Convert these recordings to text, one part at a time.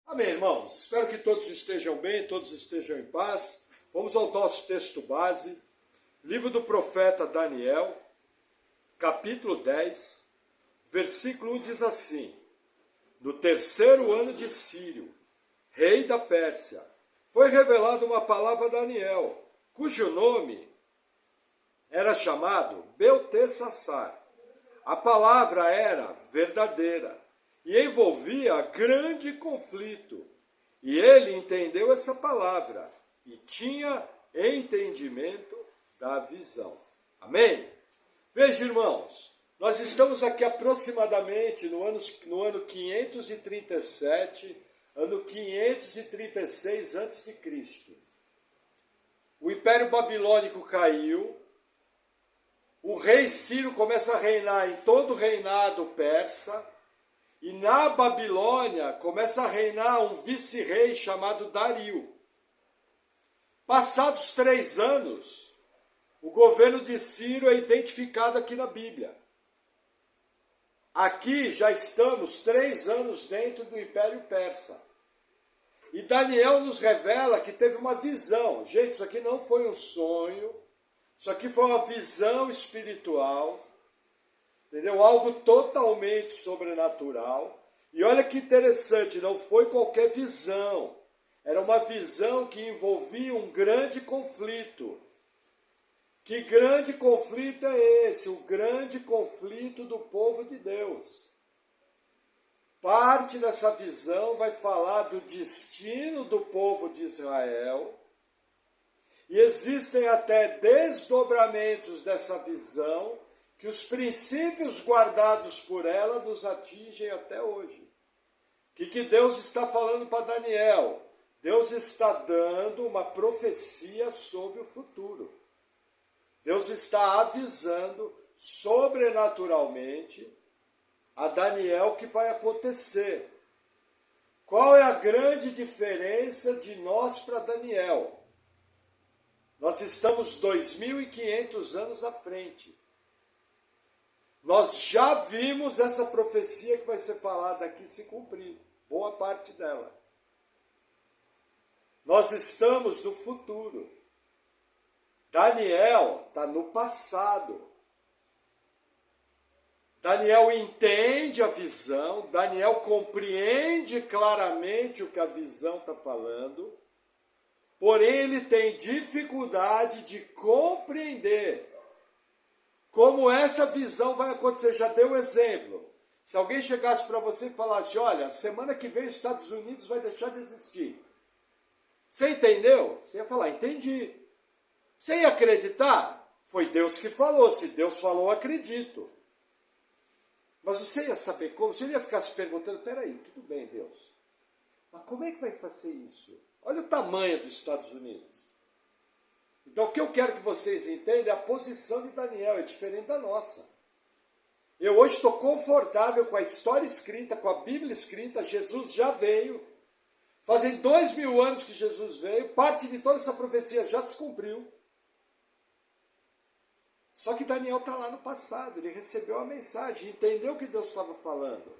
Amém, irmãos? Espero que todos estejam bem, todos estejam em paz. Vamos ao nosso texto base, livro do profeta Daniel, capítulo 10, versículo 1 diz assim: No terceiro ano de Círio, rei da Pérsia, foi revelada uma palavra a Daniel, cujo nome era chamado Beltesassar. A palavra era verdadeira e envolvia grande conflito. E ele entendeu essa palavra e tinha entendimento da visão. Amém? Veja, irmãos, nós estamos aqui aproximadamente no ano 537, ano 536 a.C. O Império Babilônico caiu, o rei Ciro começa a reinar em todo o reinado persa, e na Babilônia começa a reinar um vice-rei chamado Dario. Passados 3 anos, o governo de Ciro é identificado aqui na Bíblia. Aqui já estamos 3 anos dentro do Império Persa. E Daniel nos revela que teve uma visão. Gente, isso aqui não foi um sonho, isso aqui foi uma visão espiritual. Entendeu? Algo totalmente sobrenatural. E olha que interessante, não foi qualquer visão. Era uma visão que envolvia um grande conflito. Que grande conflito é esse? O grande conflito do povo de Deus. Parte dessa visão vai falar do destino do povo de Israel. E existem até desdobramentos dessa visão, que os princípios guardados por ela nos atingem até hoje. O que Deus está falando para Daniel? Deus está dando uma profecia sobre o futuro. Deus está avisando sobrenaturalmente a Daniel o que vai acontecer. Qual é a grande diferença de nós para Daniel? Nós estamos 2.500 anos à frente. Nós já vimos essa profecia que vai ser falada aqui se cumprir, boa parte dela. Nós estamos no futuro. Daniel está no passado. Daniel entende a visão, Daniel compreende claramente o que a visão está falando, porém ele tem dificuldade de compreender como essa visão vai acontecer. Já deu exemplo. Se alguém chegasse para você e falasse, olha, semana que vem os Estados Unidos vai deixar de existir. Você entendeu? Você ia falar, entendi. Você ia acreditar? Foi Deus que falou. Se Deus falou, acredito. Mas você ia saber como? Você ia ficar se perguntando, peraí, tudo bem, Deus. Mas como é que vai fazer isso? Olha o tamanho dos Estados Unidos. Então, o que eu quero que vocês entendam é a posição de Daniel, é diferente da nossa. Eu hoje estou confortável com a história escrita, com a Bíblia escrita, Jesus já veio. Fazem 2000 anos que Jesus veio, parte de toda essa profecia já se cumpriu. Só que Daniel está lá no passado, ele recebeu a mensagem, entendeu o que Deus estava falando.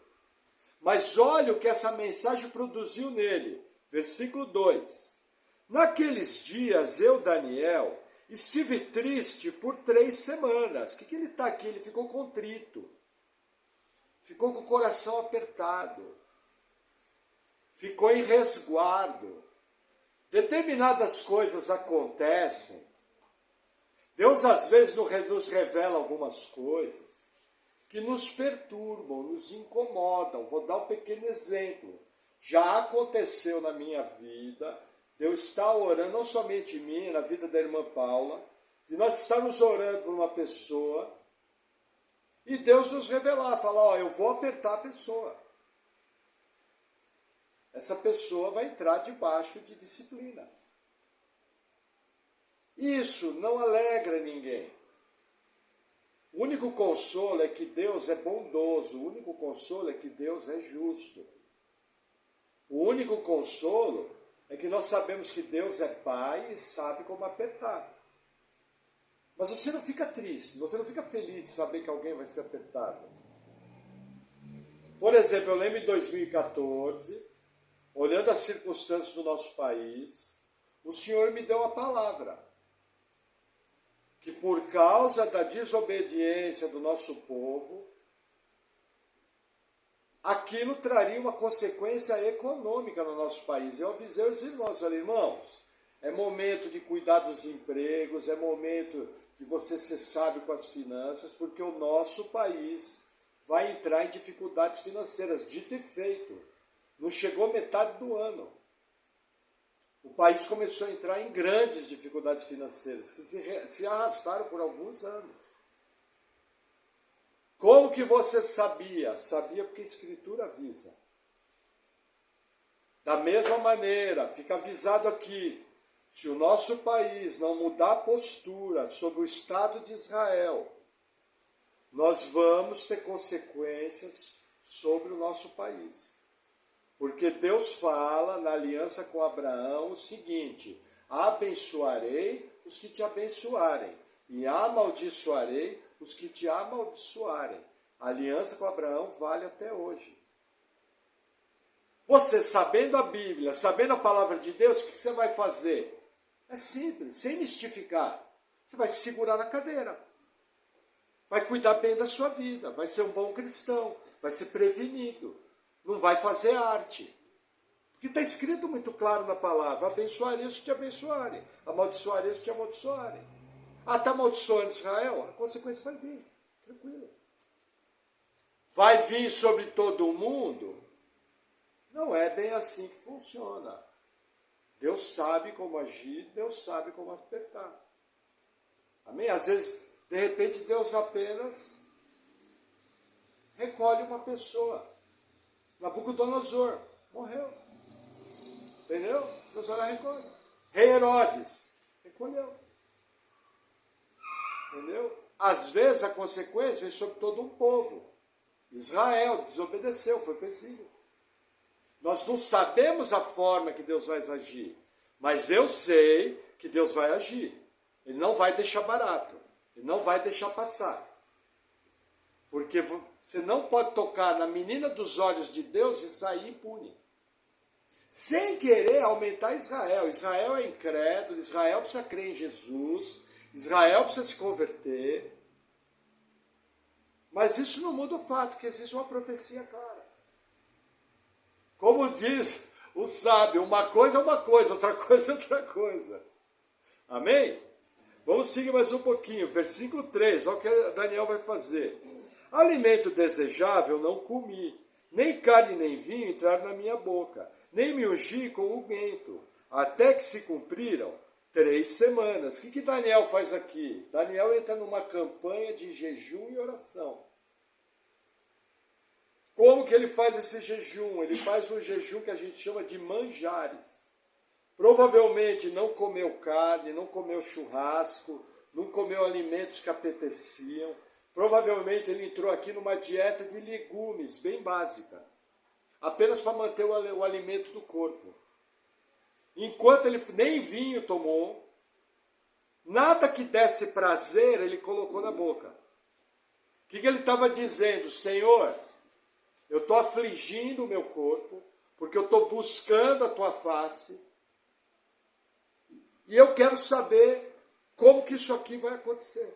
Mas olha o que essa mensagem produziu nele. Versículo 2. Naqueles dias, eu, Daniel, estive triste por 3 semanas. O que ele está aqui? Ele ficou contrito. Ficou com o coração apertado. Ficou em resguardo. Determinadas coisas acontecem. Deus, às vezes, nos revela algumas coisas que nos perturbam, nos incomodam. Vou dar um pequeno exemplo. Já aconteceu na minha vida. Deus está orando, não somente em mim, na vida da irmã Paula, e nós estamos orando por uma pessoa, e Deus nos revelar, falar, ó, eu vou apertar a pessoa. Essa pessoa vai entrar debaixo de disciplina. Isso não alegra ninguém. O único consolo é que Deus é bondoso, o único consolo é que Deus é justo. O único consolo é que nós sabemos que Deus é Pai e sabe como apertar. Mas você não fica triste, você não fica feliz de saber que alguém vai ser apertado. Por exemplo, eu lembro em 2014, olhando as circunstâncias do nosso país, o Senhor me deu a palavra. Que por causa da desobediência do nosso povo, aquilo traria uma consequência econômica no nosso país. Eu avisei os irmãos, falei, irmãos, é momento de cuidar dos empregos, é momento de você ser sábio com as finanças, porque o nosso país vai entrar em dificuldades financeiras, dito e feito. Não chegou metade do ano. O país começou a entrar em grandes dificuldades financeiras, que se arrastaram por alguns anos. Como que você sabia? Sabia porque a Escritura avisa. Da mesma maneira, fica avisado aqui, se o nosso país não mudar a postura sobre o Estado de Israel, nós vamos ter consequências sobre o nosso país. Porque Deus fala na aliança com Abraão o seguinte, abençoarei os que te abençoarem e amaldiçoarei os que te amaldiçoarem. A aliança com Abraão vale até hoje. Você sabendo a Bíblia, sabendo a palavra de Deus, o que você vai fazer? É simples, sem mistificar. Você vai se segurar na cadeira. Vai cuidar bem da sua vida, vai ser um bom cristão, vai ser prevenido. Não vai fazer arte. Porque está escrito muito claro na palavra, abençoarei os que te abençoarem, amaldiçoarei os que te amaldiçoarem. Está amaldiçoando Israel? A consequência vai vir, tranquilo. Vai vir sobre todo o mundo? Não é bem assim que funciona. Deus sabe como agir, Deus sabe como apertar. Amém? Às vezes, de repente, Deus apenas recolhe uma pessoa. Nabucodonosor morreu. Entendeu? Deus vai recolhe. Rei Herodes recolheu. Entendeu? Às vezes a consequência é sobre todo um povo. Israel desobedeceu, foi perseguido. Nós não sabemos a forma que Deus vai agir, mas eu sei que Deus vai agir. Ele não vai deixar barato, ele não vai deixar passar. Porque você não pode tocar na menina dos olhos de Deus e sair impune. Sem querer aumentar Israel. Israel é incrédulo, Israel precisa crer em Jesus, Israel precisa se converter. Mas isso não muda o fato que existe uma profecia clara. Como diz o sábio, uma coisa é uma coisa, outra coisa é outra coisa. Amém? Vamos seguir mais um pouquinho. Versículo 3, olha o que Daniel vai fazer. Alimento desejável não comi, nem carne nem vinho entraram na minha boca, nem me ungi com unguento, até que se cumpriram 3 semanas. O que Daniel faz aqui? Daniel entra numa campanha de jejum e oração. Como que ele faz esse jejum? Ele faz um jejum que a gente chama de manjares. Provavelmente não comeu carne, não comeu churrasco, não comeu alimentos que apeteciam. Provavelmente ele entrou aqui numa dieta de legumes, bem básica. Apenas para manter o alimento do corpo. Enquanto ele nem vinho tomou, nada que desse prazer ele colocou na boca. O que ele estava dizendo? Senhor, eu estou afligindo o meu corpo, porque eu estou buscando a tua face, e eu quero saber como que isso aqui vai acontecer.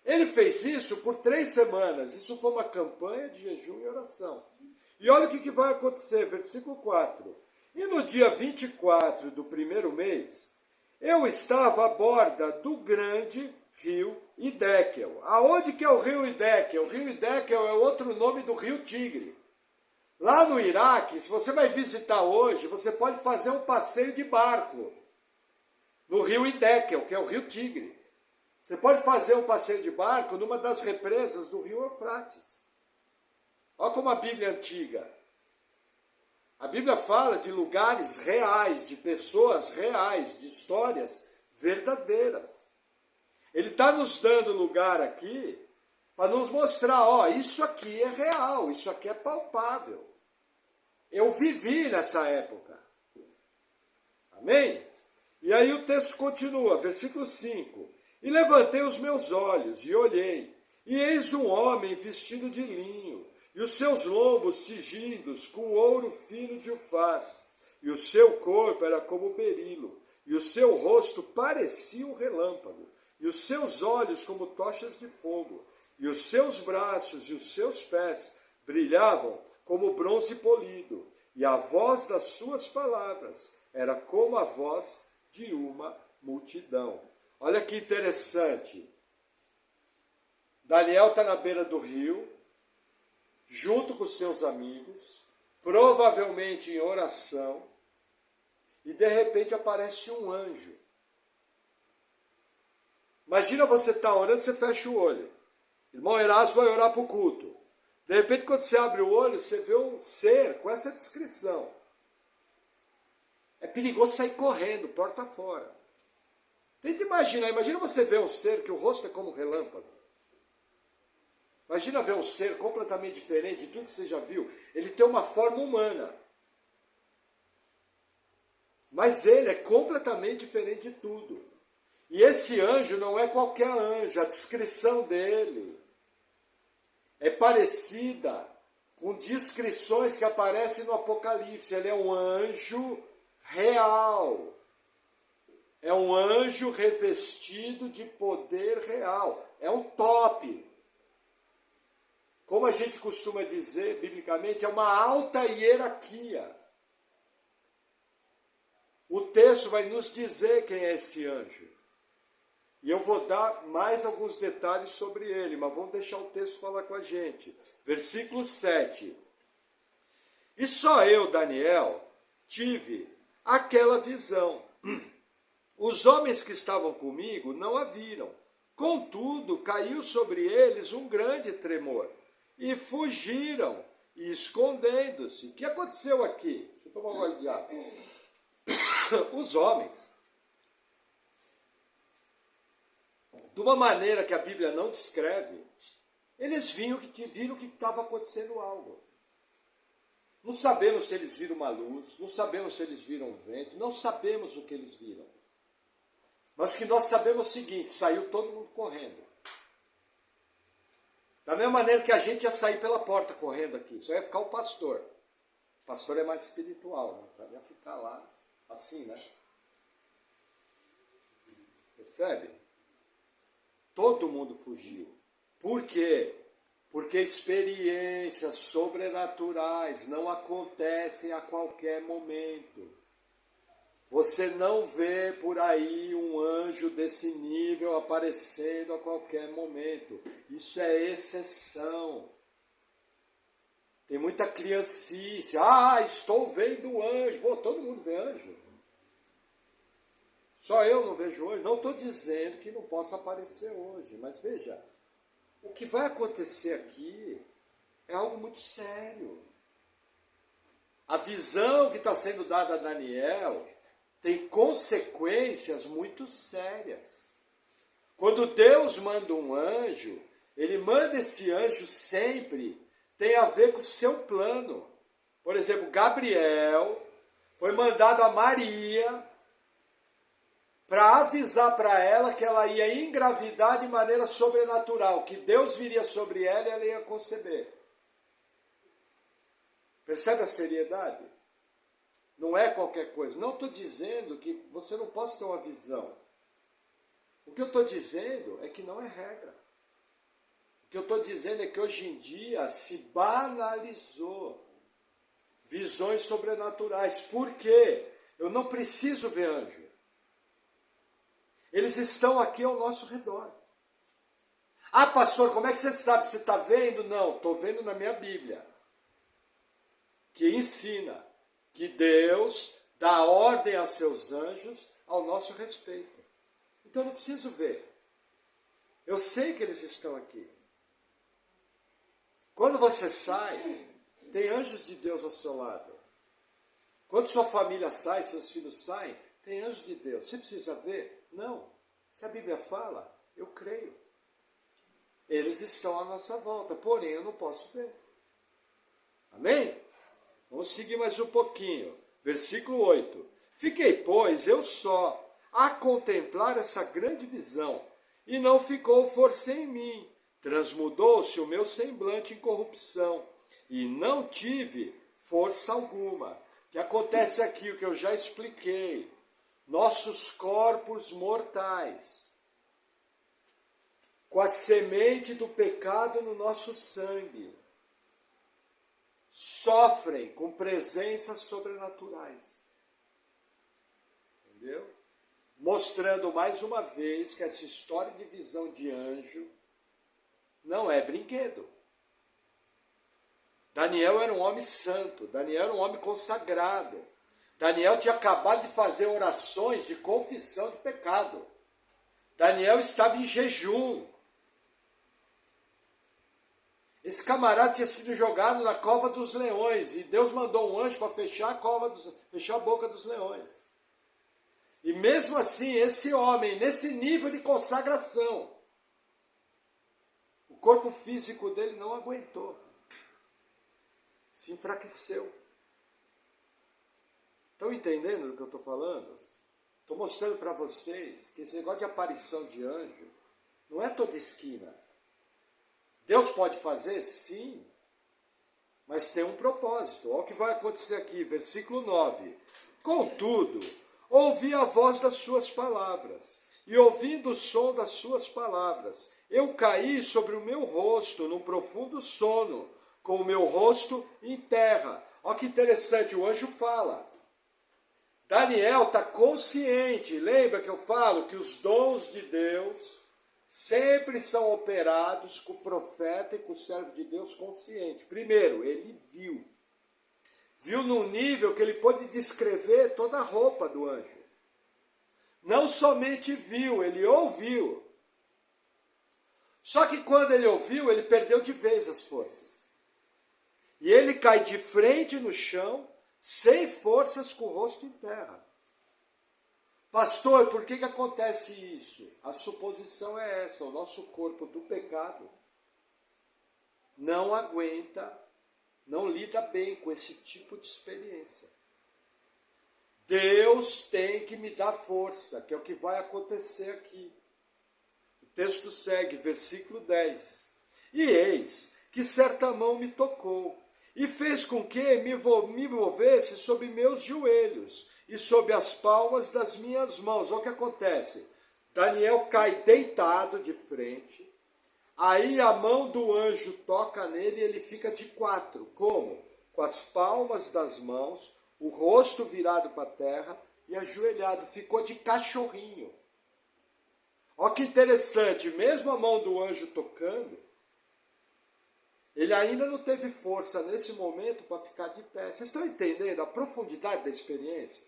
Ele fez isso por 3 semanas. Isso foi uma campanha de jejum e oração. E olha o que vai acontecer, versículo 4. E no dia 24 do 1º mês, eu estava à borda do grande rio Hiddekel. Aonde que é o rio Hiddekel? O rio Hiddekel é outro nome do rio Tigre. Lá no Iraque, se você vai visitar hoje, você pode fazer um passeio de barco no rio Hiddekel, que é o rio Tigre. Você pode fazer um passeio de barco numa das represas do rio Eufrates. Olha como a Bíblia é antiga. A Bíblia fala de lugares reais, de pessoas reais, de histórias verdadeiras. Ele está nos dando lugar aqui para nos mostrar, ó, isso aqui é real, isso aqui é palpável. Eu vivi nessa época. Amém? E aí o texto continua, versículo 5. E levantei os meus olhos e olhei, e eis um homem vestido de linho, e os seus lombos cingidos com ouro fino de ufaz, e o seu corpo era como berilo, e o seu rosto parecia um relâmpago, e os seus olhos como tochas de fogo, e os seus braços e os seus pés brilhavam como bronze polido, e a voz das suas palavras era como a voz de uma multidão. Olha que interessante. Daniel está na beira do rio, junto com seus amigos, provavelmente em oração, e de repente aparece um anjo. Imagina você estar orando, você fecha o olho. Irmão Erasmo vai orar para o culto. De repente, quando você abre o olho, você vê um ser com essa descrição. É perigoso sair correndo, porta fora. Tenta imaginar, imagina você ver um ser que o rosto é como um relâmpago. Imagina ver um ser completamente diferente de tudo que você já viu. Ele tem uma forma humana. Mas ele é completamente diferente de tudo. E esse anjo não é qualquer anjo, a descrição dele é parecida com descrições que aparecem no Apocalipse. Ele é um anjo real. É um anjo revestido de poder real. É um top. Como a gente costuma dizer, biblicamente, é uma alta hierarquia. O texto vai nos dizer quem é esse anjo. E eu vou dar mais alguns detalhes sobre ele, mas vamos deixar o texto falar com a gente. Versículo 7. E só eu, Daniel, tive aquela visão. Os homens que estavam comigo não a viram. Contudo, caiu sobre eles um grande tremor. E fugiram, e escondendo-se. O que aconteceu aqui? Deixa eu tomar uma olhada de água. Os homens, de uma maneira que a Bíblia não descreve, eles viram que estava acontecendo algo. Não sabemos se eles viram uma luz, não sabemos se eles viram um vento, não sabemos o que eles viram. Mas o que nós sabemos é o seguinte: saiu todo mundo correndo. Da mesma maneira que a gente ia sair pela porta correndo aqui, só ia ficar o pastor. O pastor é mais espiritual, né? Então ia ficar lá assim, né? Percebe? Todo mundo fugiu. Por quê? Porque experiências sobrenaturais não acontecem a qualquer momento. Você não vê por aí um anjo desse nível aparecendo a qualquer momento. Isso é exceção. Tem muita criancice. Ah, estou vendo anjo. Pô, todo mundo vê anjo. Só eu não vejo anjo. Não estou dizendo que não possa aparecer hoje. Mas veja, o que vai acontecer aqui é algo muito sério. A visão que está sendo dada a Daniel tem consequências muito sérias. Quando Deus manda um anjo, ele manda esse anjo sempre, tem a ver com o seu plano. Por exemplo, Gabriel foi mandado a Maria para avisar para ela que ela ia engravidar de maneira sobrenatural, que Deus viria sobre ela e ela ia conceber. Percebe a seriedade? Não é qualquer coisa. Não estou dizendo que você não possa ter uma visão. O que eu estou dizendo é que não é regra. O que eu estou dizendo é que hoje em dia se banalizou visões sobrenaturais. Por quê? Eu não preciso ver anjo. Eles estão aqui ao nosso redor. Ah, pastor, como é que você sabe? Você está vendo? Não, estou vendo na minha Bíblia. Que ensina que Deus dá ordem a seus anjos ao nosso respeito. Então eu não preciso ver. Eu sei que eles estão aqui. Quando você sai, tem anjos de Deus ao seu lado. Quando sua família sai, seus filhos saem, tem anjos de Deus. Você precisa ver? Não. Se a Bíblia fala, eu creio. Eles estão à nossa volta, porém eu não posso ver. Amém? Vamos seguir mais um pouquinho. Versículo 8. Fiquei, pois, eu só, a contemplar essa grande visão, e não ficou força em mim. Transmudou-se o meu semblante em corrupção, e não tive força alguma. O que acontece aqui, o que eu já expliquei, nossos corpos mortais, com a semente do pecado no nosso sangue, sofrem com presenças sobrenaturais. Entendeu? Mostrando mais uma vez que essa história de visão de anjo não é brinquedo. Daniel era um homem santo, Daniel era um homem consagrado. Daniel tinha acabado de fazer orações de confissão de pecado. Daniel estava em jejum. Esse camarada tinha sido jogado na cova dos leões e Deus mandou um anjo para fechar a boca dos leões. E mesmo assim, esse homem, nesse nível de consagração, o corpo físico dele não aguentou. Se enfraqueceu. Estão entendendo o que eu estou falando? Estou mostrando para vocês que esse negócio de aparição de anjo não é toda esquina. Deus pode fazer? Sim. Mas tem um propósito. Olha o que vai acontecer aqui, versículo 9. Contudo, ouvi a voz das suas palavras, e ouvindo o som das suas palavras, eu caí sobre o meu rosto num profundo sono, com o meu rosto em terra. Olha que interessante, o anjo fala. Daniel está consciente. Lembra que eu falo que os dons de Deus sempre são operados com o profeta e com o servo de Deus consciente. Primeiro, ele viu. Viu num nível que ele pôde descrever toda a roupa do anjo. Não somente viu, ele ouviu. Só que quando ele ouviu, ele perdeu de vez as forças. E ele cai de frente no chão, sem forças, com o rosto em terra. Pastor, por que acontece isso? A suposição é essa, o nosso corpo do pecado não aguenta, não lida bem com esse tipo de experiência. Deus tem que me dar força, que é o que vai acontecer aqui. O texto segue, versículo 10. E eis que certa mão me tocou, e fez com que me movesse sobre meus joelhos e sobre as palmas das minhas mãos. Olha o que acontece. Daniel cai deitado de frente, aí a mão do anjo toca nele e ele fica de quatro. Como? Com as palmas das mãos, o rosto virado para a terra e ajoelhado. Ficou de cachorrinho. Olha que interessante, mesmo a mão do anjo tocando, ele ainda não teve força nesse momento para ficar de pé. Vocês estão entendendo a profundidade da experiência?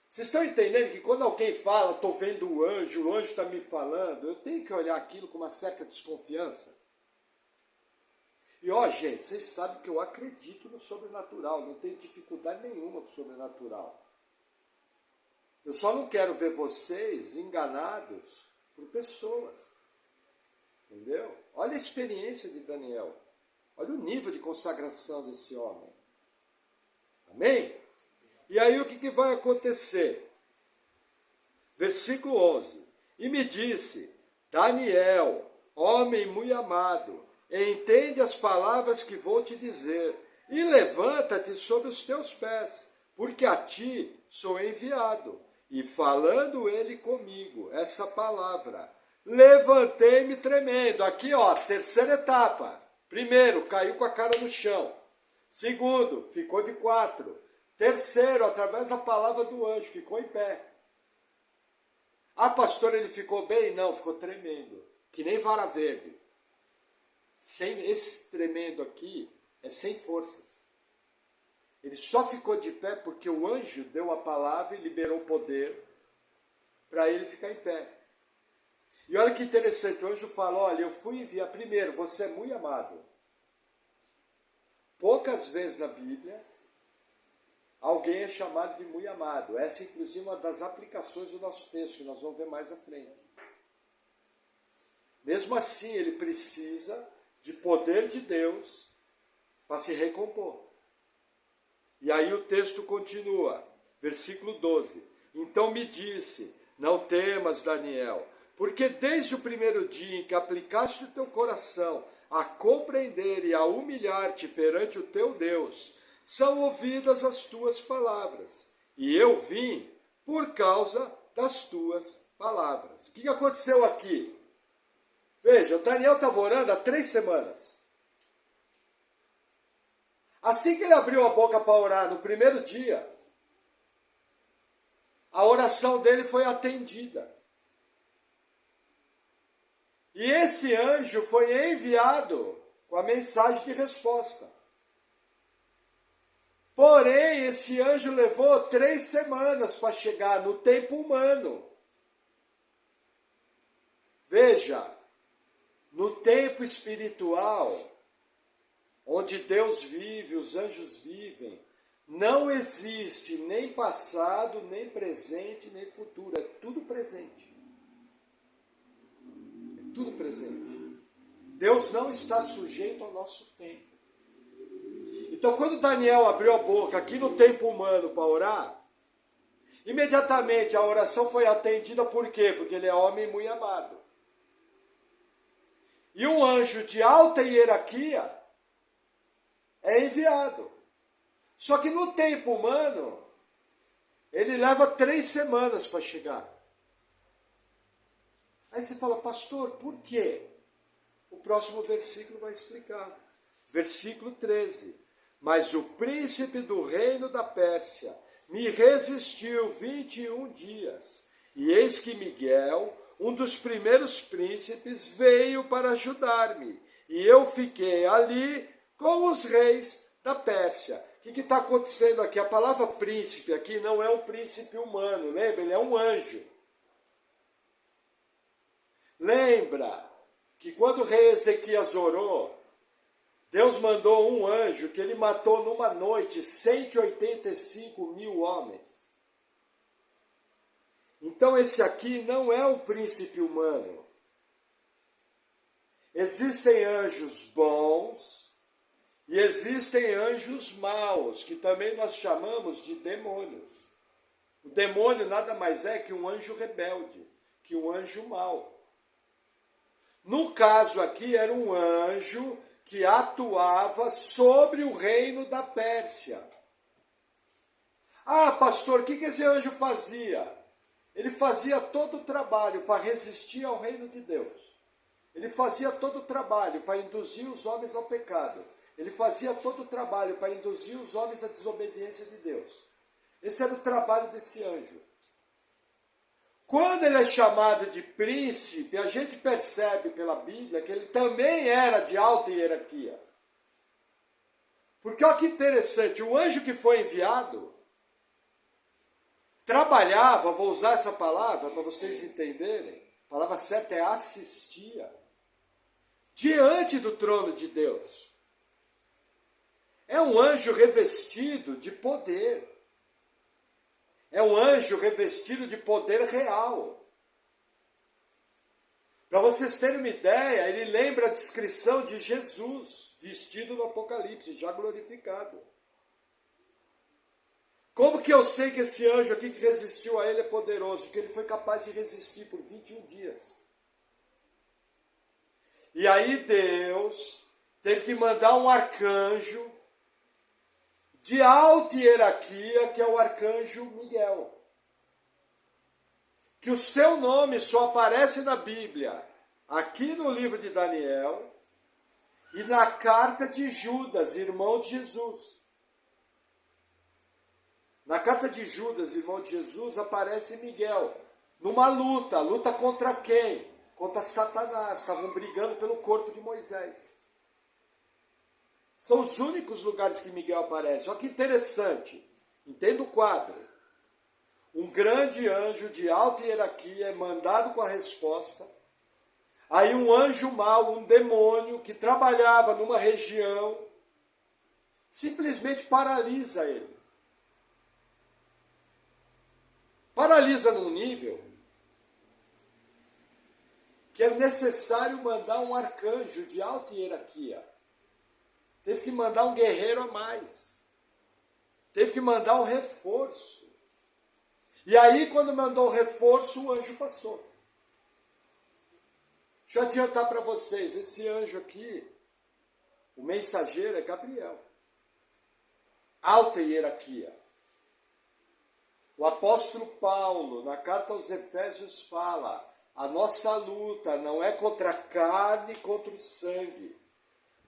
Vocês estão entendendo que quando alguém fala, estou vendo o anjo está me falando, eu tenho que olhar aquilo com uma certa desconfiança? E ó, gente, vocês sabem que eu acredito no sobrenatural, não tenho dificuldade nenhuma com o sobrenatural. Eu só não quero ver vocês enganados por pessoas. Entendeu? Olha a experiência de Daniel. Olha o nível de consagração desse homem. Amém? E aí o que vai acontecer? Versículo 11. E me disse, Daniel, homem muito amado, entende as palavras que vou te dizer, e levanta-te sobre os teus pés, porque a ti sou enviado. E falando ele comigo, essa palavra, levantei-me tremendo. Aqui, ó, terceira etapa. Primeiro, caiu com a cara no chão. Segundo, ficou de quatro. Terceiro, através da palavra do anjo, ficou em pé. Ah, pastor, ele ficou bem? Não, ficou tremendo. Que nem vara verde. Esse tremendo aqui é sem forças. Ele só ficou de pé porque o anjo deu a palavra e liberou o poder para ele ficar em pé. E olha que interessante, o anjo fala, olha, eu fui enviar, primeiro, você é muito amado. Poucas vezes na Bíblia, alguém é chamado de muito amado. Essa, inclusive, é uma das aplicações do nosso texto, que nós vamos ver mais à frente. Mesmo assim, ele precisa de poder de Deus para se recompor. E aí o texto continua, versículo 12. Então me disse, não temas, Daniel, porque desde o primeiro dia em que aplicaste o teu coração a compreender e a humilhar-te perante o teu Deus, são ouvidas as tuas palavras. E eu vim por causa das tuas palavras. O que aconteceu aqui? Veja, o Daniel estava orando há 3 semanas. Assim que ele abriu a boca para orar no primeiro dia, a oração dele foi atendida. E esse anjo foi enviado com a mensagem de resposta. Porém, esse anjo levou 3 semanas para chegar no tempo humano. Veja, no tempo espiritual, onde Deus vive, os anjos vivem, não existe nem passado, nem presente, nem futuro. É tudo presente. É tudo presente. Deus não está sujeito ao nosso tempo. Então, quando Daniel abriu a boca aqui no tempo humano para orar, imediatamente a oração foi atendida. Por quê? Porque ele é homem muito amado. E um anjo de alta hierarquia é enviado. Só que no tempo humano, ele leva 3 semanas para chegar. Aí você fala, pastor, por quê? O próximo versículo vai explicar. Versículo 13. Mas o príncipe do reino da Pérsia me resistiu 21 dias. E eis que Miguel, um dos primeiros príncipes, veio para ajudar-me. E eu fiquei ali com os reis da Pérsia. O que está acontecendo aqui? A palavra príncipe aqui não é um príncipe humano, lembra? Ele é um anjo. Lembra que quando o rei Ezequias orou, Deus mandou um anjo que ele matou numa noite 185 mil homens. Então esse aqui não é um príncipe humano. Existem anjos bons e existem anjos maus, que também nós chamamos de demônios. O demônio nada mais é que um anjo rebelde, que um anjo mau. No caso aqui era um anjo que atuava sobre o reino da Pérsia. Ah, pastor, o que esse anjo fazia? Ele fazia todo o trabalho para resistir ao reino de Deus. Ele fazia todo o trabalho para induzir os homens ao pecado. Ele fazia todo o trabalho para induzir os homens à desobediência de Deus. Esse era o trabalho desse anjo. Quando ele é chamado de príncipe, a gente percebe pela Bíblia que ele também era de alta hierarquia. Porque olha que interessante, o anjo que foi enviado trabalhava, vou usar essa palavra para vocês entenderem, a palavra certa é assistia, diante do trono de Deus. É um anjo revestido de poder. É um anjo revestido de poder real. Para vocês terem uma ideia, ele lembra a descrição de Jesus, vestido no Apocalipse, já glorificado. Como que eu sei que esse anjo aqui que resistiu a ele é poderoso? Porque ele foi capaz de resistir por 21 dias. E aí Deus teve que mandar um arcanjo de alta hierarquia, que é o arcanjo Miguel. Que o seu nome só aparece na Bíblia, aqui no livro de Daniel, e na carta de Judas, irmão de Jesus. Na carta de Judas, irmão de Jesus, aparece Miguel, numa luta. Luta contra quem? Contra Satanás. Estavam brigando pelo corpo de Moisés. São os únicos lugares que Miguel aparece. Olha que interessante. Entenda o quadro. Um grande anjo de alta hierarquia é mandado com a resposta. Aí um anjo mau, um demônio, que trabalhava numa região, simplesmente paralisa ele. Paralisa num nível que é necessário mandar um arcanjo de alta hierarquia. Teve que mandar um guerreiro a mais. Teve que mandar um reforço. E aí, quando mandou o reforço, o anjo passou. Deixa eu adiantar para vocês, esse anjo aqui O mensageiro é Gabriel. Alta hierarquia. O apóstolo Paulo, na carta aos Efésios, fala: a nossa luta não é contra a carne e contra o sangue,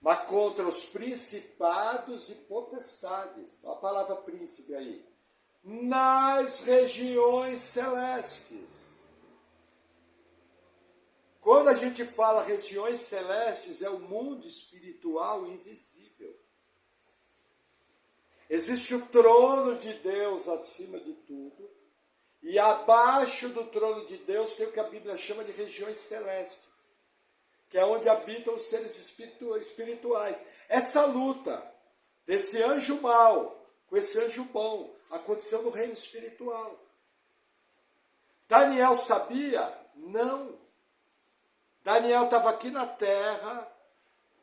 mas contra os principados e potestades. Olha a palavra príncipe aí. Nas regiões celestes. Quando a gente fala regiões celestes, é o mundo espiritual invisível. Existe o trono de Deus acima de tudo, e abaixo do trono de Deus tem o que a Bíblia chama de regiões celestes, que é onde habitam os seres espirituais. Essa luta desse anjo mau com esse anjo bom aconteceu no reino espiritual. Daniel sabia? Não. Daniel estava aqui na terra,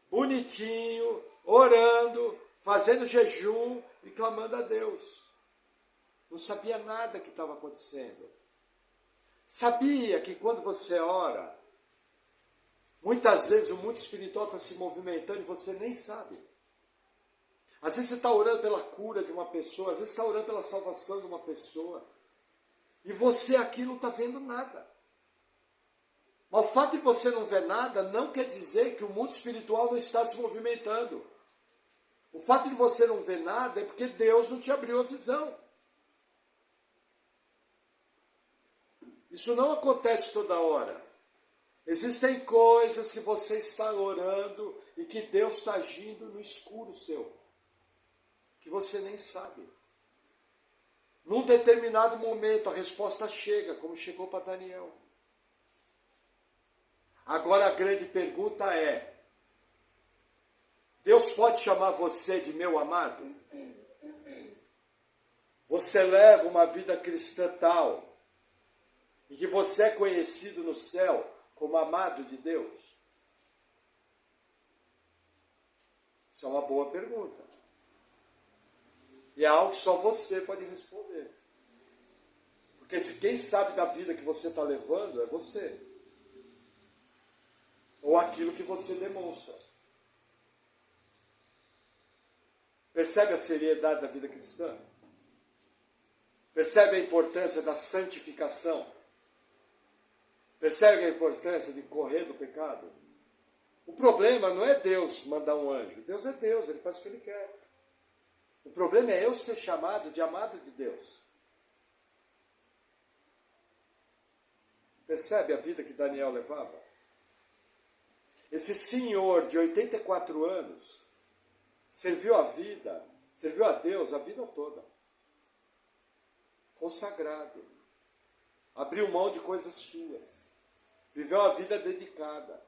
bonitinho, orando, fazendo jejum e clamando a Deus. Não sabia nada que estava acontecendo. Sabia que quando você ora, muitas vezes o mundo espiritual está se movimentando e você nem sabe. Às vezes você está orando pela cura de uma pessoa, às vezes você está orando pela salvação de uma pessoa, e você aqui não está vendo nada. Mas o fato de você não ver nada não quer dizer que o mundo espiritual não está se movimentando. O fato de você não ver nada é porque Deus não te abriu a visão. Isso não acontece toda hora. Existem coisas que você está orando e que Deus está agindo no escuro seu, que você nem sabe. Num determinado momento a resposta chega, como chegou para Daniel. Agora a grande pergunta é: Deus pode chamar você de meu amado? Você leva uma vida cristã tal, e que você é conhecido no céu como amado de Deus? Isso é uma boa pergunta. E é algo que só você pode responder. Porque quem sabe da vida que você está levando é você. Ou aquilo que você demonstra. Percebe a seriedade da vida cristã? Percebe a importância da santificação? Percebe a importância de correr do pecado? O problema não é Deus mandar um anjo. Deus é Deus, Ele faz o que Ele quer. O problema é eu ser chamado de amado de Deus. Percebe a vida que Daniel levava? Esse senhor de 84 anos serviu a Deus a vida toda. Consagrado. Abriu mão de coisas suas. Viveu uma vida dedicada.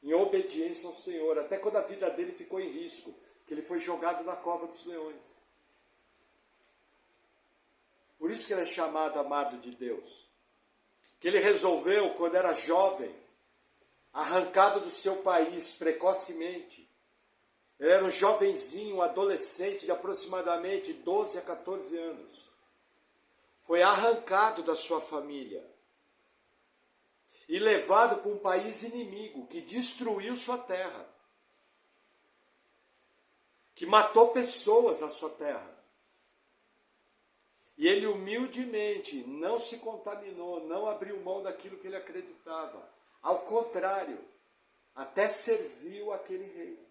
Em obediência ao Senhor. Até quando a vida dele ficou em risco. Que ele foi jogado na cova dos leões. Por isso que ele é chamado amado de Deus. Que ele resolveu, quando era jovem, arrancado do seu país precocemente. Ele era um jovenzinho, um adolescente de aproximadamente 12 a 14 anos. Foi arrancado da sua família e levado para um país inimigo que destruiu sua terra, que matou pessoas na sua terra. E ele humildemente não se contaminou, não abriu mão daquilo que ele acreditava. Ao contrário, até serviu aquele rei,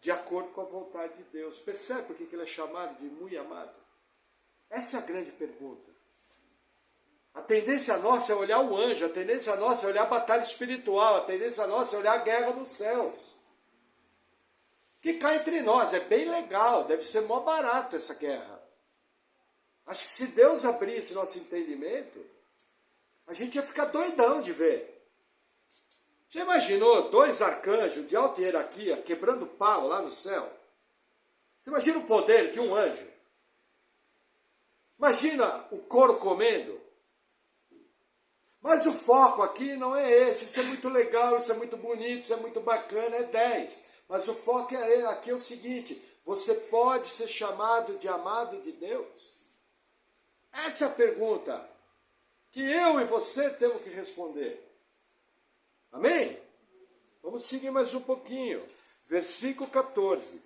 de acordo com a vontade de Deus. Percebe por que ele é chamado de muito amado? Essa é a grande pergunta. A tendência nossa é olhar o anjo, a tendência nossa é olhar a batalha espiritual, a tendência nossa é olhar a guerra nos céus. Que cá entre nós, é bem legal, deve ser mó barato essa guerra. Acho que se Deus abrisse nosso entendimento, a gente ia ficar doidão de ver. Você imaginou 2 arcanjos de alta hierarquia quebrando pau lá no céu? Você imagina o poder de um anjo? Imagina o couro comendo? Mas o foco aqui não é esse. Isso é muito legal, isso é muito bonito, isso é muito bacana, é 10. Mas o foco aqui é o seguinte: você pode ser chamado de amado de Deus? Essa é a pergunta que eu e você temos que responder. Amém? Vamos seguir mais um pouquinho. Versículo 14.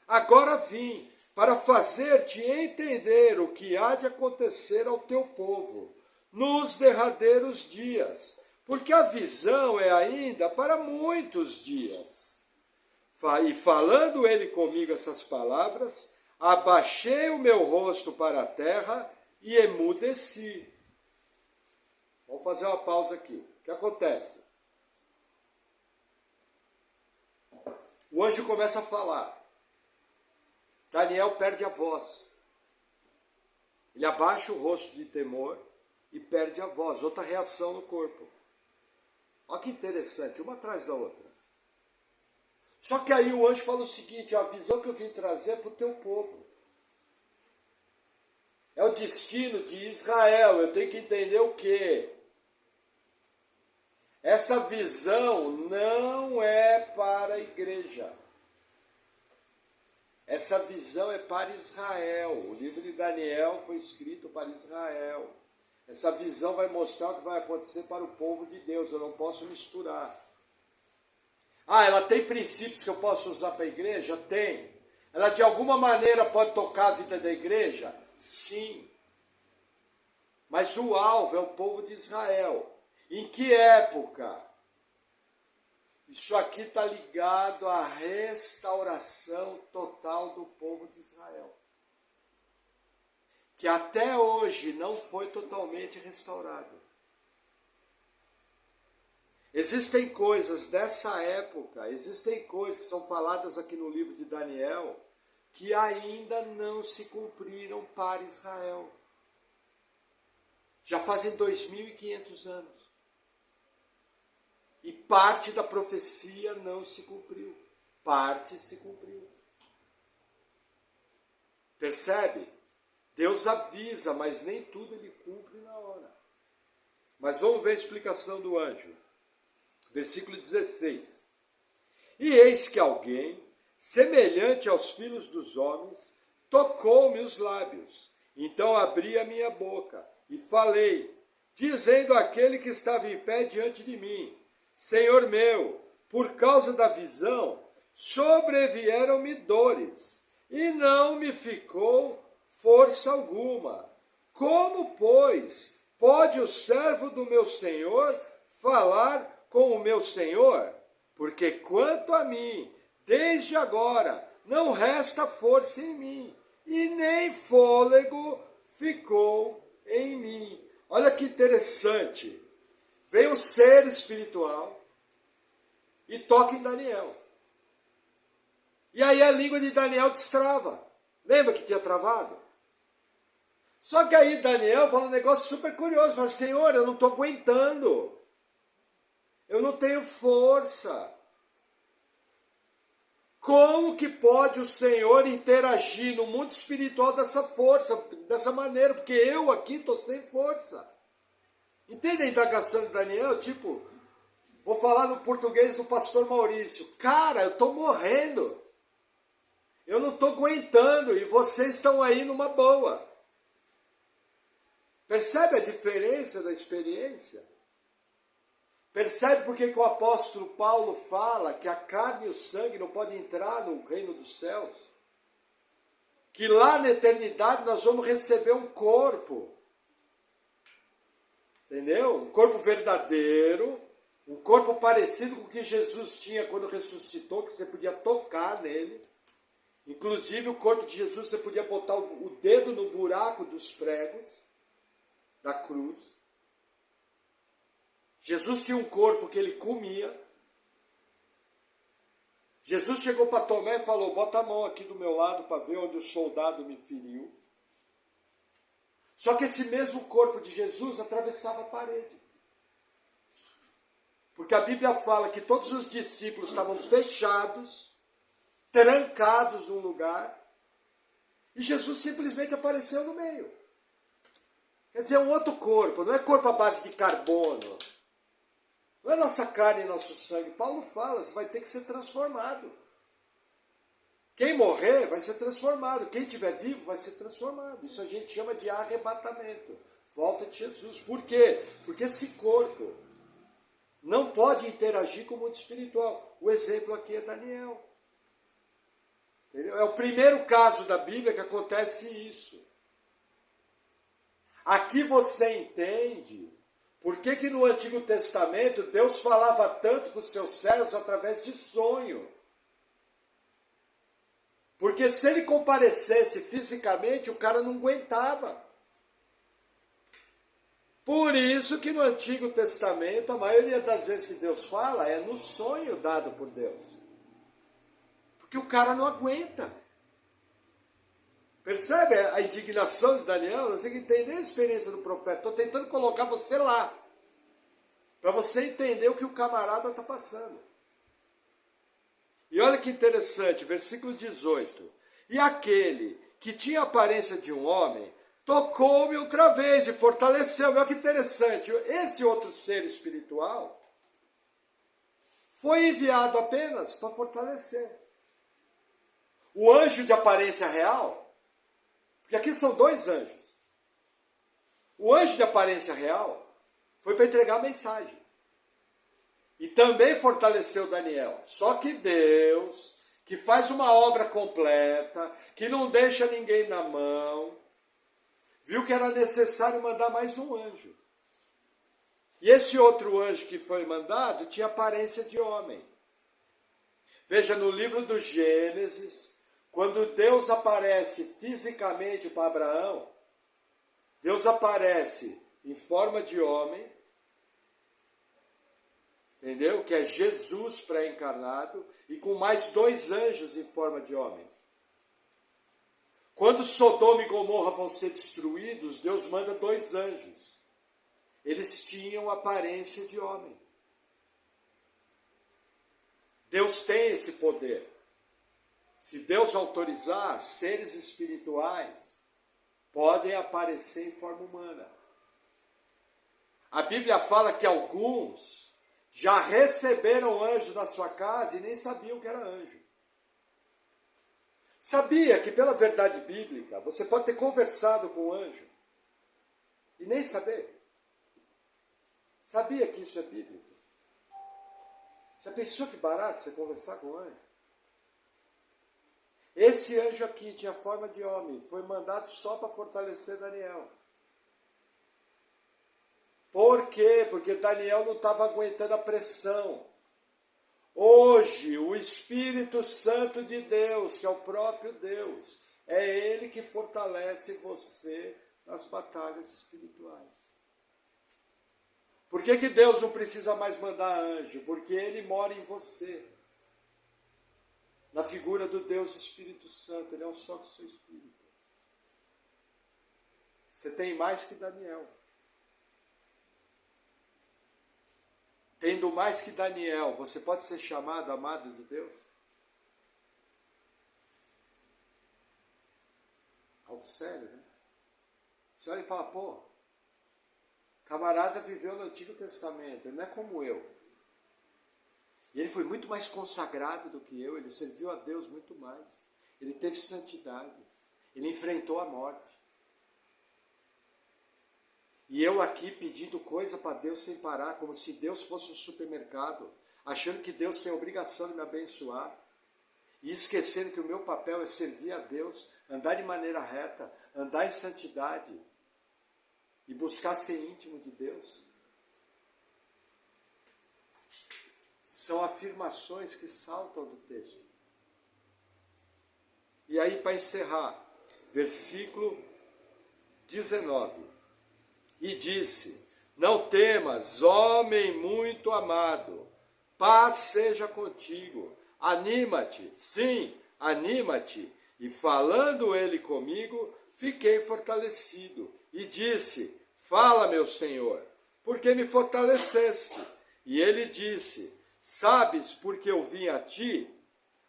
Agora vim para fazer-te entender o que há de acontecer ao teu povo nos derradeiros dias, porque a visão é ainda para muitos dias. E falando ele comigo essas palavras, abaixei o meu rosto para a terra e emudeci. Vamos fazer uma pausa aqui. O que acontece? O anjo começa a falar. Daniel perde a voz. Ele abaixa o rosto de temor e perde a voz. Outra reação no corpo. Olha que interessante, uma atrás da outra. Só que aí o anjo fala o seguinte, a visão que eu vim trazer é para o teu povo. É o destino de Israel. Eu tenho que entender o quê? Essa visão não é para a igreja. Essa visão é para Israel. O livro de Daniel foi escrito para Israel. Essa visão vai mostrar o que vai acontecer para o povo de Deus. Eu não posso misturar. Ah, ela tem princípios que eu posso usar para a igreja? Tem. Ela de alguma maneira pode tocar a vida da igreja? Sim. Mas o alvo é o povo de Israel. Em que época? Isso aqui está ligado à restauração total do povo de Israel. Que até hoje não foi totalmente restaurado. Existem coisas dessa época, existem coisas que são faladas aqui no livro de Daniel, que ainda não se cumpriram para Israel. Já fazem 2.500 anos. E parte da profecia não se cumpriu. Parte se cumpriu. Percebe? Deus avisa, mas nem tudo ele cumpre na hora. Mas vamos ver a explicação do anjo. Versículo 16. E eis que alguém, semelhante aos filhos dos homens, tocou-me os lábios. Então abri a minha boca e falei, dizendo àquele que estava em pé diante de mim, Senhor meu, por causa da visão, sobrevieram-me dores, e não me ficou força alguma. Como, pois, pode o servo do meu Senhor falar com o meu Senhor? Porque quanto a mim, desde agora, não resta força em mim, e nem fôlego ficou em mim. Olha que interessante. Vem um ser espiritual e toca em Daniel. E aí a língua de Daniel destrava. Lembra que tinha travado? Só que aí Daniel fala um negócio super curioso. Fala, Senhor, eu não estou aguentando. Eu não tenho força. Como que pode o Senhor interagir no mundo espiritual dessa força, dessa maneira? Porque eu aqui estou sem força. Entende a indagação de Daniel? Tipo, vou falar no português do pastor Maurício. Cara, eu estou morrendo. Eu não estou aguentando e vocês estão aí numa boa. Percebe a diferença da experiência? Percebe por que o apóstolo Paulo fala que a carne e o sangue não podem entrar no reino dos céus? Que lá na eternidade nós vamos receber um corpo. Entendeu? Um corpo verdadeiro, um corpo parecido com o que Jesus tinha quando ressuscitou, que você podia tocar nele. Inclusive o corpo de Jesus você podia botar o dedo no buraco dos pregos da cruz. Jesus tinha um corpo que ele comia. Jesus chegou para Tomé e falou, bota a mão aqui do meu lado para ver onde o soldado me feriu. Só que esse mesmo corpo de Jesus atravessava a parede. Porque a Bíblia fala que todos os discípulos estavam fechados, trancados num lugar, e Jesus simplesmente apareceu no meio. Quer dizer, é um outro corpo, não é corpo à base de carbono. Não é nossa carne e nosso sangue. Paulo fala, você vai ter que ser transformado. Quem morrer vai ser transformado. Quem estiver vivo vai ser transformado. Isso a gente chama de arrebatamento. Volta de Jesus. Por quê? Porque esse corpo Não pode interagir com o mundo espiritual. O exemplo aqui é Daniel. Entendeu? É o primeiro caso da Bíblia que acontece isso. Aqui você entende por que no Antigo Testamento Deus falava tanto com os seus servos através de sonho. Porque se ele comparecesse fisicamente, o cara não aguentava. Por isso que no Antigo Testamento, a maioria das vezes que Deus fala é no sonho dado por Deus. Porque o cara não aguenta. Percebe a indignação de Daniel? Você tem que entender a experiência do profeta. Estou tentando colocar você lá. Para você entender o que o camarada está passando. E olha que interessante, versículo 18. E aquele que tinha a aparência de um homem, tocou-me outra vez e fortaleceu-me. Olha que interessante, esse outro ser espiritual foi enviado apenas para fortalecer. O anjo de aparência real, porque aqui são dois anjos. O anjo de aparência real foi para entregar a mensagem. E também fortaleceu Daniel. Só que Deus, que faz uma obra completa, que não deixa ninguém na mão, viu que era necessário mandar mais um anjo. E esse outro anjo que foi mandado tinha aparência de homem. Veja, no livro do Gênesis, quando Deus aparece fisicamente para Abraão, Deus aparece em forma de homem, entendeu? Que é Jesus pré-encarnado, e com mais dois anjos em forma de homem. Quando Sodoma e Gomorra vão ser destruídos, Deus manda dois anjos. Eles tinham aparência de homem. Deus tem esse poder. Se Deus autorizar, seres espirituais podem aparecer em forma humana. A Bíblia fala que alguns já receberam anjo na sua casa e nem sabiam que era anjo. Sabia que pela verdade bíblica você pode ter conversado com o anjo e nem saber? Sabia que isso é bíblico? Já pensou que barato você conversar com o anjo? Esse anjo aqui tinha forma de homem, foi mandado só para fortalecer Daniel. Por quê? Porque Daniel não estava aguentando a pressão. Hoje, o Espírito Santo de Deus, que é o próprio Deus, é Ele que fortalece você nas batalhas espirituais. Por que Deus não precisa mais mandar anjo? Porque Ele mora em você. Na figura do Deus Espírito Santo, Ele é um só com o seu Espírito. Você tem mais que Daniel. Tendo mais que Daniel, você pode ser chamado amado de Deus? Algo sério, né? Você olha e fala, pô, camarada viveu no Antigo Testamento, ele não é como eu. E ele foi muito mais consagrado do que eu, ele serviu a Deus muito mais. Ele teve santidade, ele enfrentou a morte. E eu aqui pedindo coisa para Deus sem parar, como se Deus fosse um supermercado, achando que Deus tem a obrigação de me abençoar, e esquecendo que o meu papel é servir a Deus, andar de maneira reta, andar em santidade, e buscar ser íntimo de Deus. São afirmações que saltam do texto. E aí, para encerrar, versículo 19. E disse, não temas, homem muito amado, paz seja contigo, anima-te, sim, anima-te. E falando ele comigo, fiquei fortalecido. E disse, fala, meu Senhor, porque me fortaleceste. E ele disse, sabes porque eu vim a ti?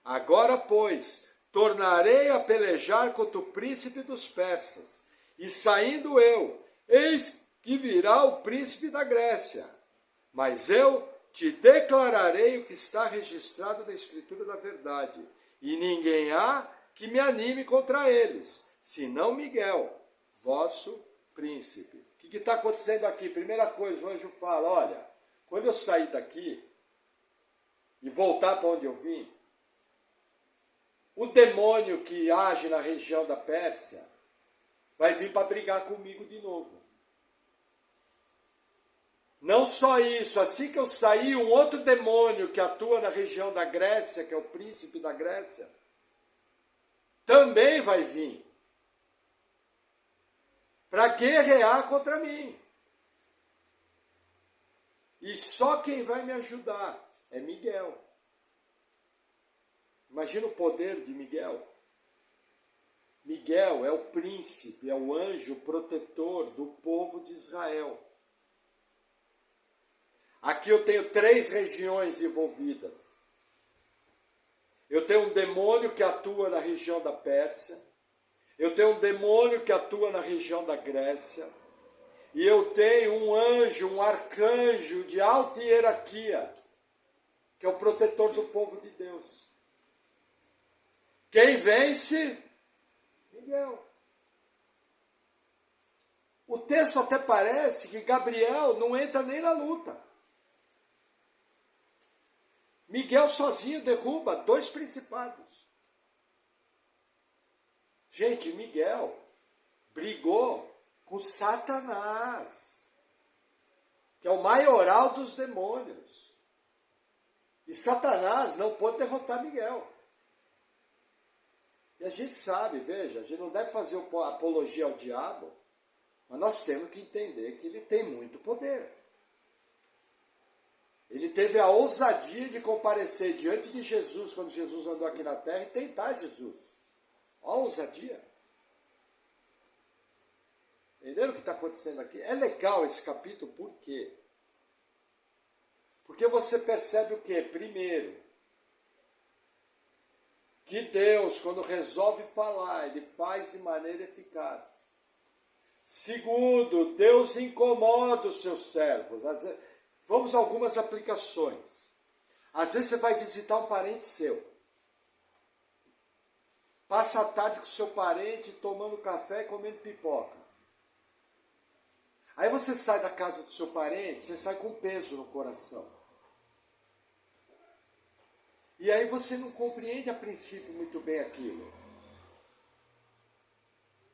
Agora, pois, tornarei a pelejar contra o príncipe dos persas. E saindo eu, eis que virá o príncipe da Grécia, mas eu te declararei o que está registrado na Escritura da verdade, e ninguém há que me anime contra eles, senão Miguel, vosso príncipe. O que está acontecendo aqui? Primeira coisa, o anjo fala, olha, quando eu sair daqui e voltar para onde eu vim, o demônio que age na região da Pérsia vai vir para brigar comigo de novo. Não só isso, assim que eu sair, um outro demônio que atua na região da Grécia, que é o príncipe da Grécia, também vai vir para guerrear contra mim. E só quem vai me ajudar é Miguel. Imagina o poder de Miguel. Miguel é o príncipe, é o anjo protetor do povo de Israel. Aqui eu tenho 3 regiões envolvidas. Eu tenho um demônio que atua na região da Pérsia. Eu tenho um demônio que atua na região da Grécia. E eu tenho um anjo, um arcanjo de alta hierarquia, que é o protetor do povo de Deus. Quem vence? Miguel. O texto até parece que Gabriel não entra nem na luta. Miguel sozinho derruba 2 principados. Gente, Miguel brigou com Satanás, que é o maioral dos demônios. E Satanás não pôde derrotar Miguel. E a gente sabe, veja, a gente não deve fazer apologia ao diabo, mas nós temos que entender que ele tem muito poder. Ele teve a ousadia de comparecer diante de Jesus, quando Jesus andou aqui na terra, e tentar Jesus. Olha a ousadia. Entenderam o que está acontecendo aqui? É legal esse capítulo, por quê? Porque você percebe o quê? Primeiro, que Deus, quando resolve falar, Ele faz de maneira eficaz. Segundo, Deus incomoda os seus servos. Vamos a algumas aplicações. Às vezes você vai visitar um parente seu. Passa a tarde com o seu parente tomando café e comendo pipoca. Aí você sai da casa do seu parente, você sai com peso no coração. E aí você não compreende a princípio muito bem aquilo.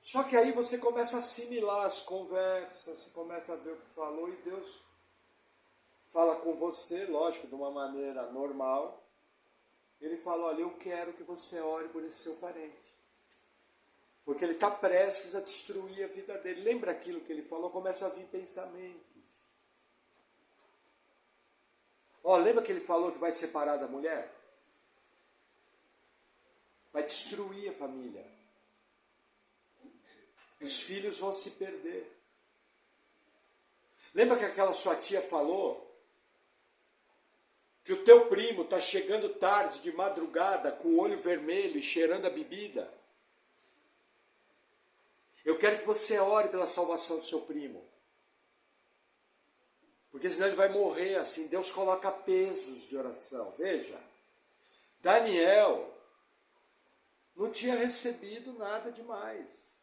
Só que aí você começa a assimilar as conversas, você começa a ver o que falou e Deus fala com você, lógico, de uma maneira normal. Ele fala, olha, eu quero que você ore por esse seu parente. Porque ele está prestes a destruir a vida dele. Lembra aquilo que ele falou? Começa a vir pensamentos. Ó, lembra que ele falou que vai separar da mulher? Vai destruir a família. Os filhos vão se perder. Lembra que aquela sua tia falou que o teu primo está chegando tarde, de madrugada, com o olho vermelho e cheirando a bebida? Eu quero que você ore pela salvação do seu primo. Porque senão ele vai morrer assim. Deus coloca pesos de oração. Veja, Daniel não tinha recebido nada demais.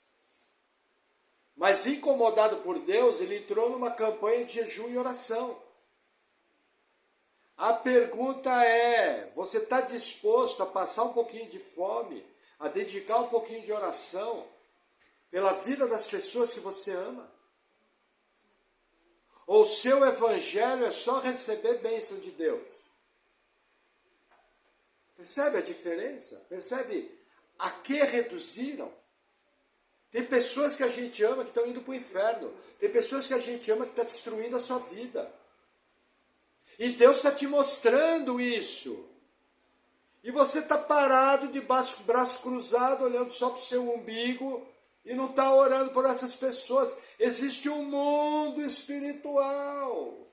Mas incomodado por Deus, ele entrou numa campanha de jejum e oração. A pergunta é, você está disposto a passar um pouquinho de fome, a dedicar um pouquinho de oração pela vida das pessoas que você ama? Ou o seu evangelho é só receber bênção de Deus? Percebe a diferença? Percebe a que reduziram? Tem pessoas que a gente ama que estão indo para o inferno. Tem pessoas que a gente ama que estão destruindo a sua vida. E Deus está te mostrando isso. E você está parado de braço cruzado, olhando só para o seu umbigo, e não está orando por essas pessoas. Existe um mundo espiritual.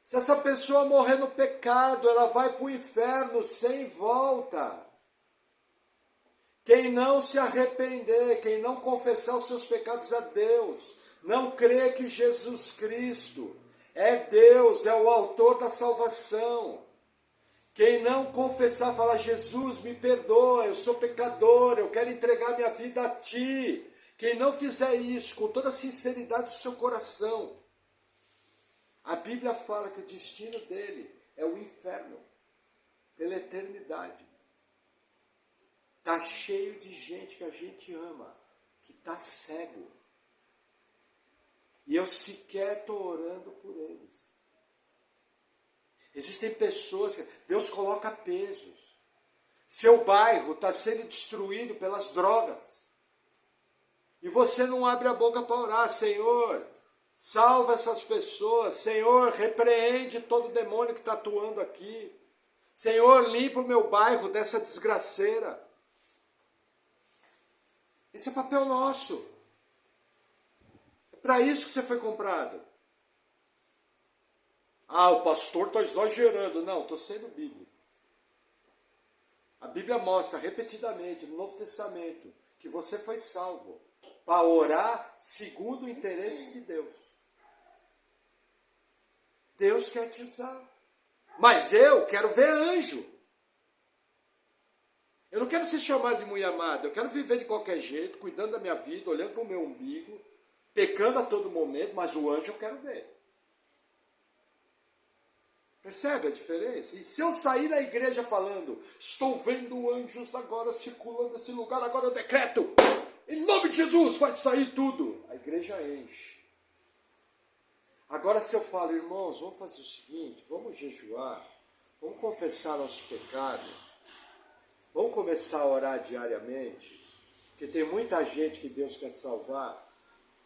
Se essa pessoa morrer no pecado, ela vai para o inferno sem volta. Quem não se arrepender, quem não confessar os seus pecados a Deus, não crê que Jesus Cristo é Deus, é o autor da salvação. Quem não confessar, falar, Jesus, me perdoa, eu sou pecador, eu quero entregar minha vida a Ti. Quem não fizer isso com toda a sinceridade do seu coração, A Bíblia fala que o destino dele é o inferno, pela eternidade. Está cheio de gente que a gente ama, que está cego. E eu sequer estou orando por eles. Existem pessoas que Deus coloca pesos. Seu bairro está sendo destruído pelas drogas. E você não abre a boca para orar. Senhor, salva essas pessoas. Senhor, repreende todo demônio que está atuando aqui. Senhor, limpa o meu bairro dessa desgraceira. Esse é papel nosso. É para isso que você foi comprado. Ah, o pastor está exagerando. Não, estou sendo bíblico. A Bíblia mostra repetidamente no Novo Testamento que você foi salvo para orar segundo o interesse de Deus. Deus quer te usar. Mas eu quero ver anjo. Eu não quero ser chamado de mulher amada. Eu quero viver de qualquer jeito, cuidando da minha vida, olhando para o meu umbigo, pecando a todo momento, mas o anjo eu quero ver. Percebe a diferença? E se eu sair da igreja falando, estou vendo anjos agora circulando nesse lugar, agora eu decreto, em nome de Jesus, vai sair tudo. A igreja enche. Agora se eu falo, irmãos, vamos fazer o seguinte, vamos jejuar, vamos confessar nosso pecado, vamos começar a orar diariamente, porque tem muita gente que Deus quer salvar,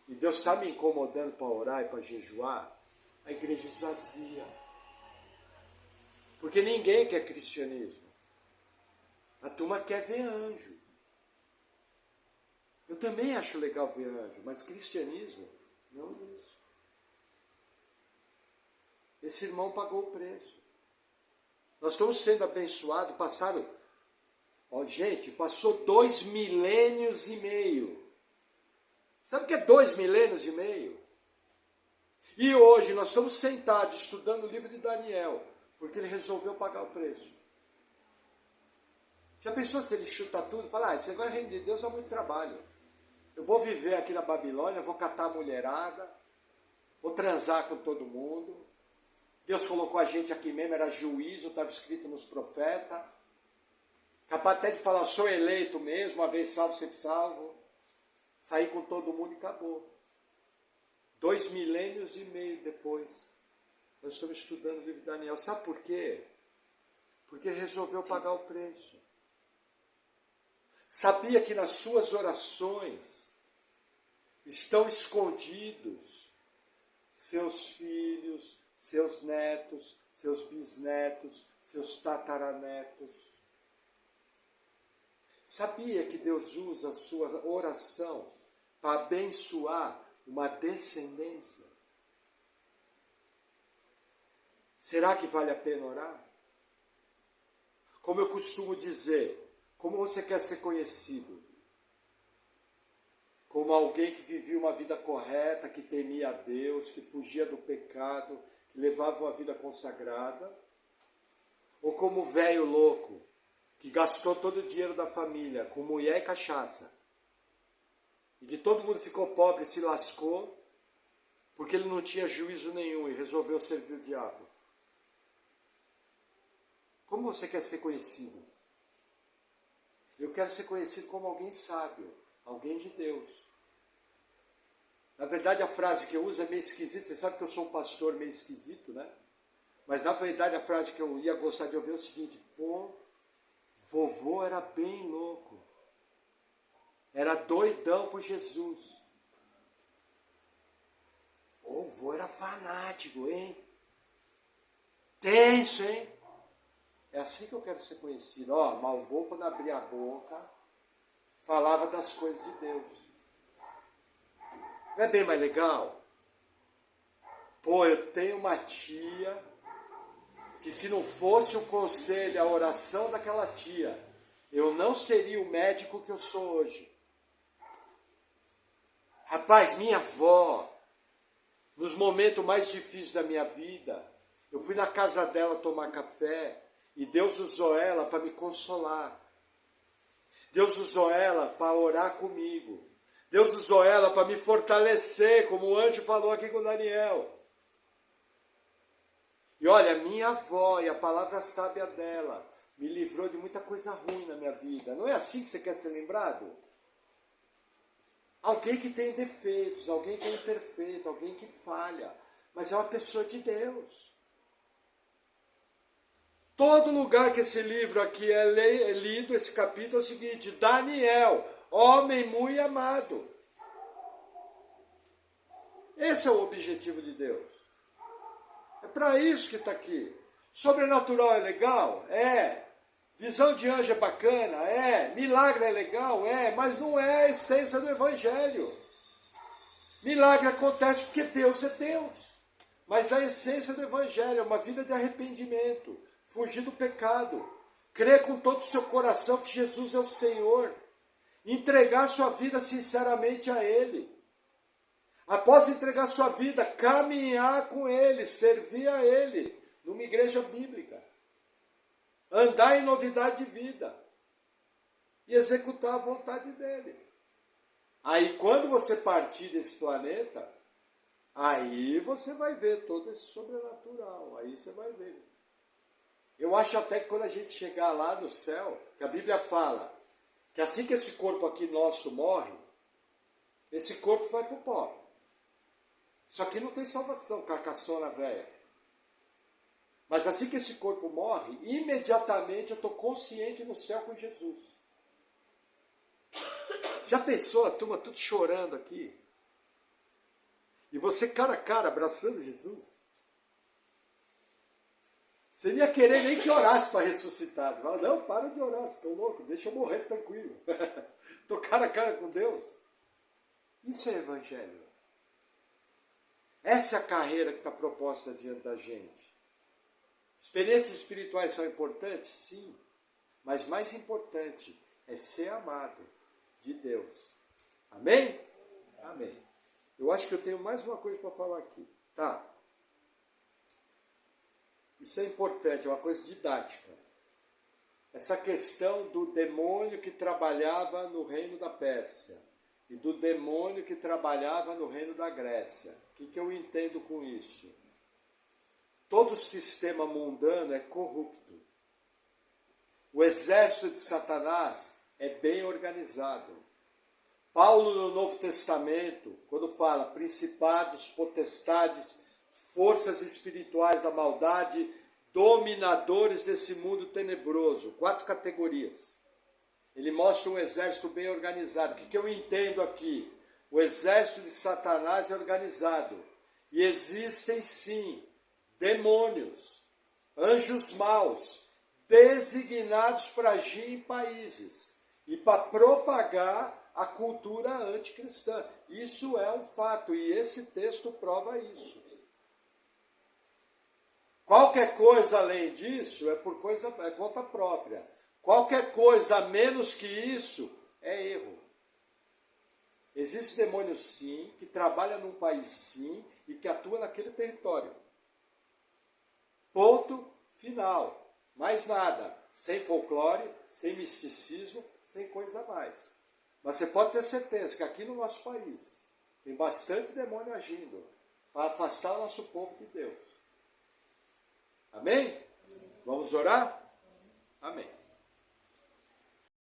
e Deus está me incomodando para orar e para jejuar, a igreja esvazia. Porque ninguém quer cristianismo. A turma quer ver anjo. Eu também acho legal ver anjo, mas cristianismo, não isso. Esse irmão pagou o preço. Nós estamos sendo abençoados, passaram, gente, passou 2 milênios e meio. Sabe o que é 2 milênios e meio? E hoje nós estamos sentados estudando o livro de Daniel, porque ele resolveu pagar o preço. Já pensou se ele chuta tudo e fala, esse negócio de reino de Deus é muito trabalho. Eu vou viver aqui na Babilônia, vou catar a mulherada, vou transar com todo mundo. Deus colocou a gente aqui mesmo, era juízo, estava escrito nos profetas. Capaz até de falar, sou eleito mesmo, uma vez salvo, sempre salvo. Saí com todo mundo e acabou. 2 milênios e meio depois, nós estamos estudando o livro de Daniel. Sabe por quê? Porque ele resolveu pagar o preço. Sabia que nas suas orações estão escondidos seus filhos, seus netos, seus bisnetos, seus tataranetos. Sabia que Deus usa a sua oração para abençoar uma descendência? Será que vale a pena orar? Como eu costumo dizer, como você quer ser conhecido? Como alguém que vivia uma vida correta, que temia a Deus, que fugia do pecado, que levava uma vida consagrada? Ou como o velho louco, que gastou todo o dinheiro da família com mulher e cachaça, e que todo mundo ficou pobre e se lascou, porque ele não tinha juízo nenhum e resolveu servir o diabo? Como você quer ser conhecido? Eu quero ser conhecido como alguém sábio, alguém de Deus. Na verdade, a frase que eu uso é meio esquisita. Você sabe que eu sou um pastor meio esquisito, né? Mas, na verdade, a frase que eu ia gostar de ouvir é o seguinte: pô, vovô era bem louco. Era doidão por Jesus. O vô era fanático, hein? Tenso, hein? É assim que eu quero ser conhecido. Ó, mas o vô, quando abria a boca, falava das coisas de Deus. Não é bem mais legal? Pô, eu tenho uma tia que, se não fosse o conselho, a oração daquela tia, eu não seria o médico que eu sou hoje. Rapaz, minha avó, nos momentos mais difíceis da minha vida, eu fui na casa dela tomar café e Deus usou ela para me consolar. Deus usou ela para orar comigo. Deus usou ela para me fortalecer, como o anjo falou aqui com Daniel. E olha, minha avó e a palavra sábia dela me livrou de muita coisa ruim na minha vida. Não é assim que você quer ser lembrado? Alguém que tem defeitos, alguém que é imperfeito, alguém que falha, mas é uma pessoa de Deus. Todo lugar que esse livro aqui é lido, esse capítulo é o seguinte: Daniel, homem muito amado. Esse é o objetivo de Deus. É para isso que está aqui. Sobrenatural é legal? É. Visão de anjo é bacana? É. Milagre é legal? É. Mas não é a essência do Evangelho. Milagre acontece porque Deus é Deus. Mas a essência do Evangelho é uma vida de arrependimento, fugir do pecado, crer com todo o seu coração que Jesus é o Senhor, entregar sua vida sinceramente a Ele. Após entregar sua vida, caminhar com Ele, servir a Ele, numa igreja bíblica. Andar em novidade de vida. E executar a vontade dEle. Aí quando você partir desse planeta, aí você vai ver todo esse sobrenatural. Aí você vai ver. Eu acho até que quando a gente chegar lá no céu, que a Bíblia fala que assim que esse corpo aqui nosso morre, esse corpo vai para o pó. Isso aqui não tem salvação, carcaçona velha. Mas assim que esse corpo morre, imediatamente eu estou consciente no céu com Jesus. Já pensou a turma tudo chorando aqui? E você cara a cara abraçando Jesus? Você não ia querer nem que orasse para ressuscitar. Fala, não, para de orar, você está louco, deixa eu morrer tranquilo. Estou cara a cara com Deus. Isso é evangelho. Essa é a carreira que está proposta diante da gente. Experiências espirituais são importantes? Sim. Mas mais importante é ser amado de Deus. Amém? Amém. Eu acho que eu tenho mais uma coisa para falar aqui. Tá. Isso é importante, é uma coisa didática. Essa questão do demônio que trabalhava no reino da Pérsia e do demônio que trabalhava no reino da Grécia. O que eu entendo com isso? Todo sistema mundano é corrupto. O exército de Satanás é bem organizado. Paulo, no Novo Testamento, quando fala principados, potestades, forças espirituais da maldade, dominadores desse mundo tenebroso, 4 categorias. Ele mostra um exército bem organizado. O que eu entendo aqui? O exército de Satanás é organizado. E existem sim demônios, anjos maus, designados para agir em países e para propagar a cultura anticristã. Isso é um fato e esse texto prova isso. Qualquer coisa além disso é por conta própria. Qualquer coisa menos que isso é erro. Existe demônio sim, que trabalha num país sim e que atua naquele território. Ponto final. Mais nada. Sem folclore, sem misticismo, sem coisa a mais. Mas você pode ter certeza que aqui no nosso país tem bastante demônio agindo para afastar o nosso povo de Deus. Amém? Vamos orar? Amém.